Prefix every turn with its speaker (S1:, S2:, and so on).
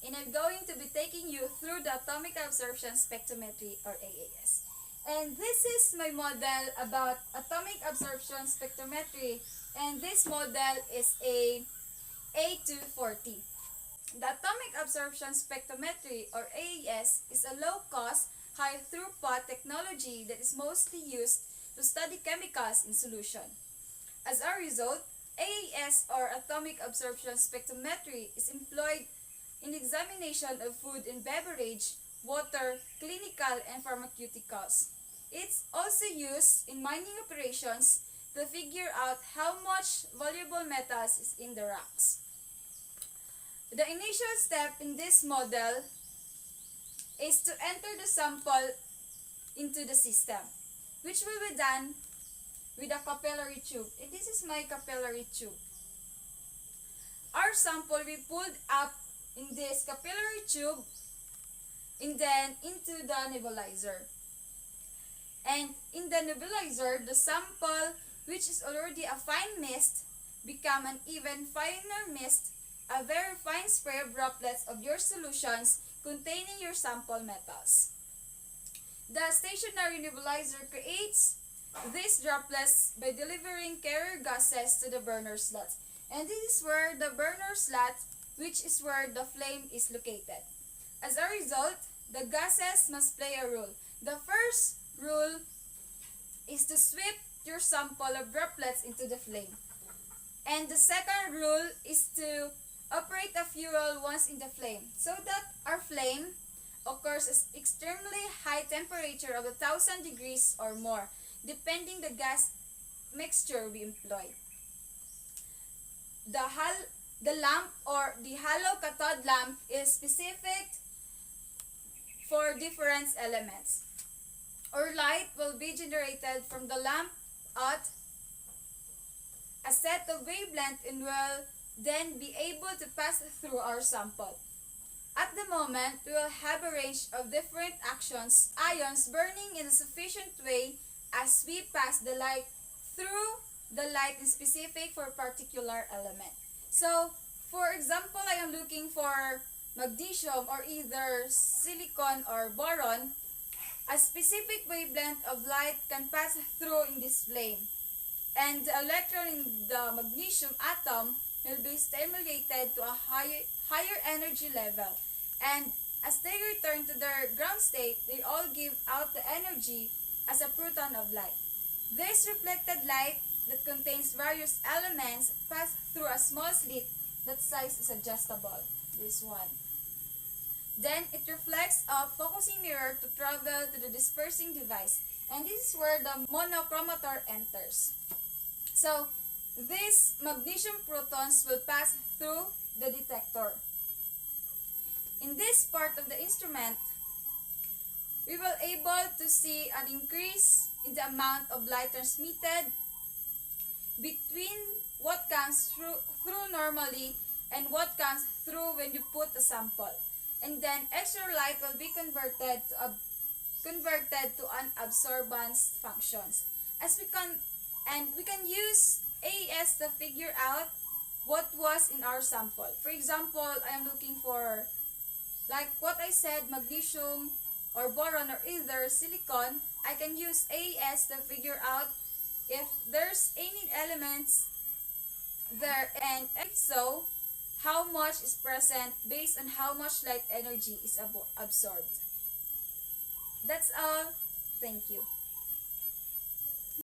S1: and I'm going to be taking you through the atomic absorption spectrometry or AAS. And this is my model about atomic absorption spectrometry, and this model is a A240. The atomic absorption spectrometry or AAS is a low-cost, high-throughput technology that is mostly used to study chemicals in solution. As a result, AAS or atomic absorption spectrometry is employed in examination of food and beverage, water, clinical, and pharmaceuticals. It's also used in mining operations to figure out how much valuable metals is in the rocks. The initial step in this model is to enter the sample into the system, which will be done with a capillary tube. And this is my capillary tube. Our sample we pulled up in this capillary tube and then into the nebulizer. And in the nebulizer, the sample, which is already a fine mist, become an even finer mist, a very fine spray of droplets of your solutions containing your sample metals. The stationary nebulizer creates these droplets by delivering carrier gases to the burner slots. And this is where the burner slot, which is where the flame is located. As a result, the gases must play a role. The first rule is to sweep your sample of droplets into the flame. And the second rule is to operate a fuel once in the flame so that our flame occurs at extremely high temperature of 1,000 degrees or more, depending the gas mixture we employ. The lamp or the hollow cathode lamp is specific for different elements. Or light will be generated from the lamp at a set of wavelength and will then be able to pass through our sample. At the moment, we will have a range of different ions burning in a sufficient way as we pass the light through the light is specific for a particular element. So, for example, I am looking for magnesium or either silicon or boron. A specific wavelength of light can pass through in this flame, and the electron in the magnesium atom will be stimulated to a higher energy level, and as they return to their ground state, they all give out the energy as a photon of light. This reflected light that contains various elements pass through a small slit that size is adjustable, this one. Then it reflects a focusing mirror to travel to the dispersing device, and this is where the monochromator enters. So, these magnesium protons will pass through the detector. In this part of the instrument, we will able to see an increase in the amount of light transmitted between what comes through normally and what comes through when you put the sample. And then extra light will be converted to an absorbance functions. We can use AAS to figure out what was in our sample. For example, I am looking for, like what I said, magnesium or boron or either silicon. I can use AAS to figure out if there's any elements there, and if so, how much is present based on how much light energy is absorbed. That's all. Thank you.